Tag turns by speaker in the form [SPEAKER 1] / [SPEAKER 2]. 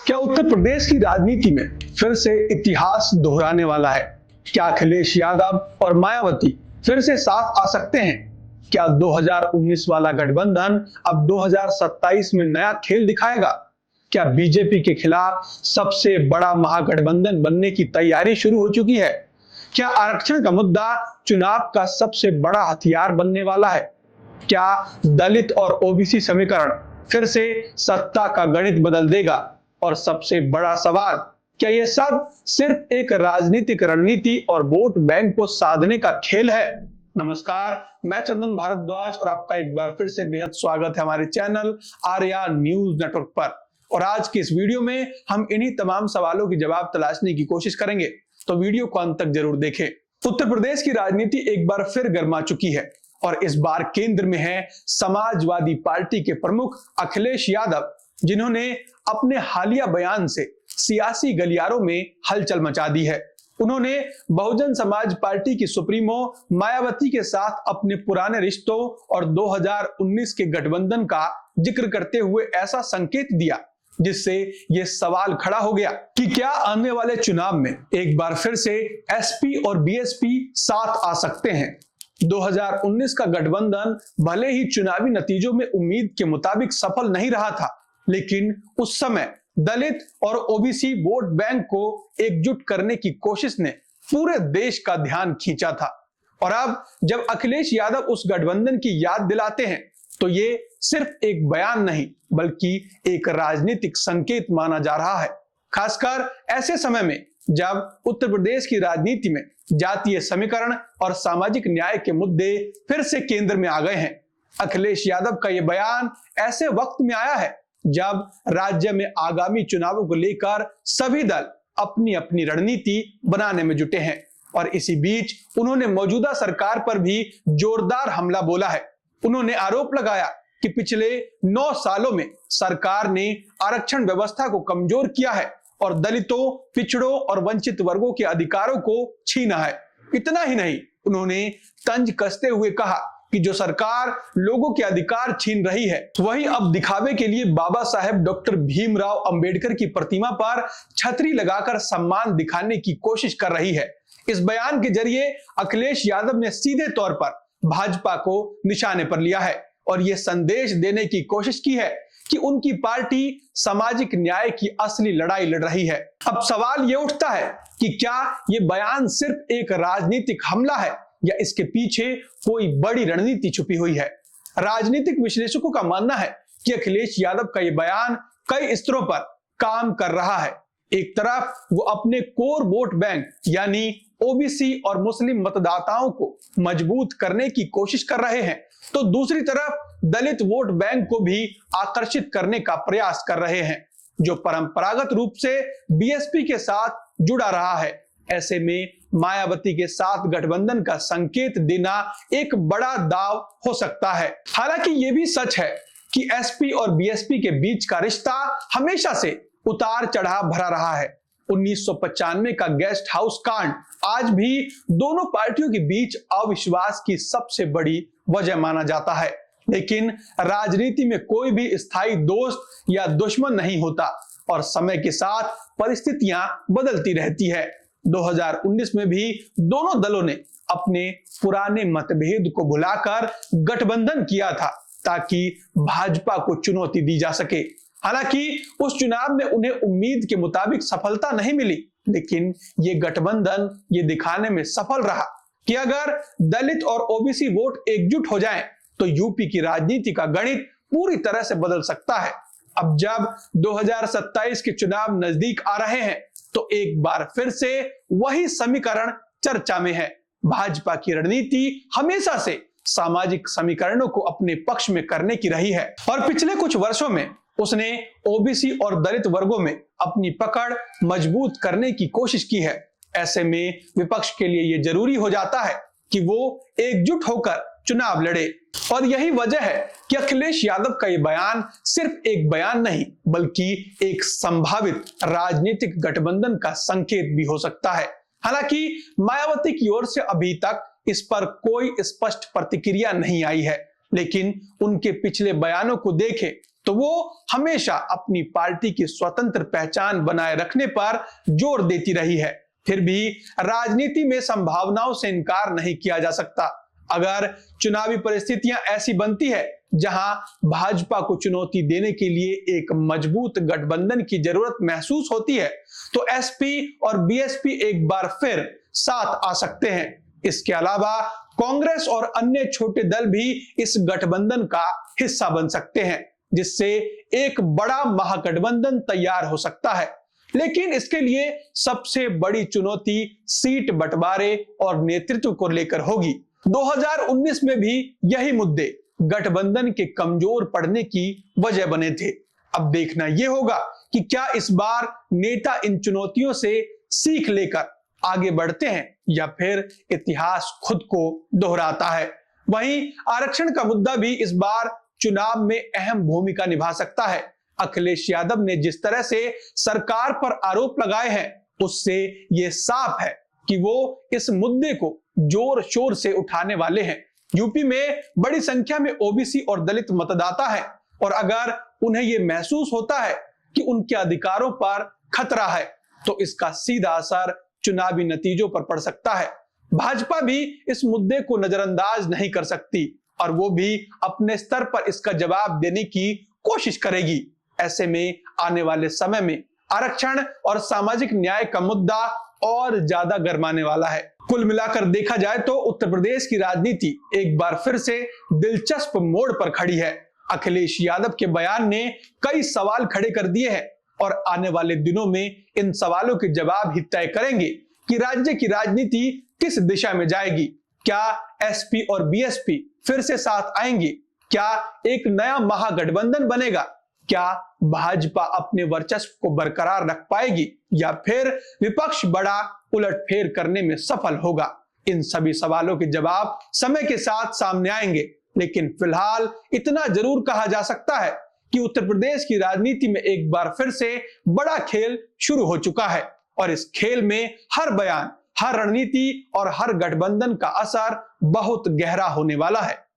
[SPEAKER 1] क्या उत्तर प्रदेश की राजनीति में फिर से इतिहास दोहराने वाला है? क्या अखिलेश यादव और मायावती फिर से साथ आ सकते हैं? क्या 2019 वाला गठबंधन अब 2027 में नया खेल दिखाएगा? क्या बीजेपी के खिलाफ सबसे बड़ा महागठबंधन बनने की तैयारी शुरू हो चुकी है? क्या आरक्षण का मुद्दा चुनाव का सबसे बड़ा हथियार बनने वाला है? क्या दलित और ओबीसी समीकरण फिर से सत्ता का गणित बदल देगा? और सबसे बड़ा सवाल, क्या यह सब सिर्फ एक राजनीतिक रणनीति और वोट बैंक को साधने का खेल है? नमस्कार, मैं चंदन भारद्वाज और आपका एक बार फिर से बेहद स्वागत है हमारे चैनल आर्या न्यूज नेटवर्क पर। और आज की इस वीडियो में हम इन्हीं तमाम सवालों के जवाब तलाशने की कोशिश करेंगे, तो वीडियो को अंत तक जरूर देखें। उत्तर प्रदेश की राजनीति एक बार फिर गर्मा चुकी है और इस बार केंद्र में है समाजवादी पार्टी के प्रमुख अखिलेश यादव, जिन्होंने अपने हालिया बयान से सियासी गलियारों में हलचल मचा दी है। उन्होंने बहुजन समाज पार्टी की सुप्रीमो मायावती के साथ अपने पुराने रिश्तों और 2019 के गठबंधन का जिक्र करते हुए ऐसा संकेत दिया जिससे यह सवाल खड़ा हो गया कि क्या आने वाले चुनाव में एक बार फिर से एसपी और बीएसपी साथ आ सकते हैं। 2019 का गठबंधन भले ही चुनावी नतीजों में उम्मीद के मुताबिक सफल नहीं रहा था, लेकिन उस समय दलित और ओबीसी वोट बैंक को एकजुट करने की कोशिश ने पूरे देश का ध्यान खींचा था। और अब जब अखिलेश यादव उस गठबंधन की याद दिलाते हैं तो ये सिर्फ एक बयान नहीं बल्कि एक राजनीतिक संकेत माना जा रहा है, खासकर ऐसे समय में जब उत्तर प्रदेश की राजनीति में जातीय समीकरण और सामाजिक न्याय के मुद्दे फिर से केंद्र में आ गए हैं। अखिलेश यादव का यह बयान ऐसे वक्त में आया है जब राज्य में आगामी चुनावों को लेकर सभी दल अपनी अपनी रणनीति बनाने में जुटे हैं और इसी बीच उन्होंने मौजूदा सरकार पर भी जोरदार हमला बोला है। उन्होंने आरोप लगाया कि पिछले 9 सालों में सरकार ने आरक्षण व्यवस्था को कमजोर किया है और दलितों, पिछड़ों और वंचित वर्गों के अधिकारों को छीना है। इतना ही नहीं, उन्होंने तंज कसते हुए कहा कि जो सरकार लोगों के अधिकार छीन रही है वही अब दिखावे के लिए बाबा साहेब डॉक्टर भीमराव अंबेडकर की प्रतिमा पर छतरी लगाकर सम्मान दिखाने की कोशिश कर रही है। इस बयान के जरिए अखिलेश यादव ने सीधे तौर पर भाजपा को निशाने पर लिया है और यह संदेश देने की कोशिश की है कि उनकी पार्टी सामाजिक न्याय की असली लड़ाई लड़ रही है। अब सवाल यह उठता है कि क्या यह बयान सिर्फ एक राजनीतिक हमला है या इसके पीछे कोई बड़ी रणनीति छुपी हुई है। राजनीतिक विश्लेषकों का मानना है कि अखिलेश यादव का यह बयान कई स्तरों पर काम कर रहा है। एक तरफ वो अपने कोर वोट बैंक यानी ओबीसी और मुस्लिम मतदाताओं को मजबूत करने की कोशिश कर रहे हैं, तो दूसरी तरफ दलित वोट बैंक को भी आकर्षित करने का प्रयास कर रहे हैं, जो परंपरागत रूप से बीएसपी के साथ जुड़ा रहा है। ऐसे में मायावती के साथ गठबंधन का संकेत देना एक बड़ा दाव हो सकता है। हालांकि यह भी सच है कि एसपी और बीएसपी के बीच का रिश्ता हमेशा से उतार चढ़ाव भरा रहा है। 1995 का गेस्ट हाउस कांड आज भी दोनों पार्टियों के बीच अविश्वास की सबसे बड़ी वजह माना जाता है, लेकिन राजनीति में कोई भी स्थायी दोस्त या दुश्मन नहीं होता और समय के साथ परिस्थितियां बदलती रहती है। 2019 में भी दोनों दलों ने अपने पुराने मतभेद को भुलाकर गठबंधन किया था ताकि भाजपा को चुनौती दी जा सके। हालांकि उस चुनाव में उन्हें उम्मीद के मुताबिक सफलता नहीं मिली, लेकिन ये गठबंधन ये दिखाने में सफल रहा कि अगर दलित और ओबीसी वोट एकजुट हो जाएं, तो यूपी की राजनीति का गणित पूरी तरह से बदल सकता है। अब जब 2027 के चुनाव नजदीक आ रहे हैं तो एक बार फिर से वही समीकरण चर्चा में है। भाजपा की रणनीति हमेशा से सामाजिक समीकरणों को अपने पक्ष में करने की रही है और पिछले कुछ वर्षों में उसने ओबीसी और दलित वर्गों में अपनी पकड़ मजबूत करने की कोशिश की है। ऐसे में विपक्ष के लिए यह जरूरी हो जाता है कि वो एकजुट होकर चुनाव लड़े और यही वजह है कि अखिलेश यादव का यह बयान सिर्फ एक बयान नहीं बल्कि एक संभावित राजनीतिक गठबंधन का संकेत भी हो सकता है। हालांकि मायावती की ओर से अभी तक इस पर कोई स्पष्ट प्रतिक्रिया नहीं आई है, लेकिन उनके पिछले बयानों को देखें तो वो हमेशा अपनी पार्टी की स्वतंत्र पहचान बनाए रखने पर जोर देती रही है। फिर भी राजनीति में संभावनाओं से इनकार नहीं किया जा सकता। अगर चुनावी परिस्थितियां ऐसी बनती है जहां भाजपा को चुनौती देने के लिए एक मजबूत गठबंधन की जरूरत महसूस होती है, तो एसपी और बीएसपी एक बार फिर साथ आ सकते हैं। इसके अलावा कांग्रेस और अन्य छोटे दल भी इस गठबंधन का हिस्सा बन सकते हैं, जिससे एक बड़ा महागठबंधन तैयार हो सकता है। लेकिन इसके लिए सबसे बड़ी चुनौती सीट बंटवारे और नेतृत्व को लेकर होगी। 2019 में भी यही मुद्दे गठबंधन के कमजोर पड़ने की वजह बने थे। अब देखना यह होगा कि क्या इस बार नेता इन चुनौतियों से सीख लेकर आगे बढ़ते हैं या फिर इतिहास खुद को दोहराता है। वहीं आरक्षण का मुद्दा भी इस बार चुनाव में अहम भूमिका निभा सकता है। अखिलेश यादव ने जिस तरह से सरकार पर आरोप लगाए हैं, उससे यह साफ है कि वो इस मुद्दे को जोर शोर से उठाने वाले हैं। यूपी में बड़ी संख्या में ओबीसी और दलित मतदाता है, और अगर उन्हें यह महसूस होता है कि उनके अधिकारों पर खतरा है, तो इसका सीधा असर चुनावी नतीजों पर पड़ सकता है। भाजपा भी इस मुद्दे को नजरअंदाज नहीं कर सकती, और वो भी अपने स्तर पर इसका जवाब देने की कोशिश करेगी। ऐसे में आने वाले समय में आरक्षण और सामाजिक न्याय का मुद्दा और ज्यादा गरमाने वाला है। कुल मिलाकर देखा जाए तो उत्तर प्रदेश की राजनीति एक बार फिर से दिलचस्प मोड़ पर खड़ी है। अखिलेश यादव के बयान ने कई सवाल खड़े कर दिए हैं, और आने वाले दिनों में इन सवालों के जवाब ही तय करेंगे कि राज्य की राजनीति किस दिशा में जाएगी। क्या एसपी और बीएसपी फिर से साथ आएंगे? क्या एक नया महागठबंधन बनेगा? क्या भाजपा अपने वर्चस्व को बरकरार रख पाएगी, या फिर विपक्ष बड़ा उलटफेर करने में सफल होगा? इन सभी सवालों के जवाब समय के साथ सामने आएंगे, लेकिन फिलहाल इतना जरूर कहा जा सकता है कि उत्तर प्रदेश की राजनीति में एक बार फिर से बड़ा खेल शुरू हो चुका है, और इस खेल में हर बयान, हर रणनीति और हर गठबंधन का असर बहुत गहरा होने वाला है।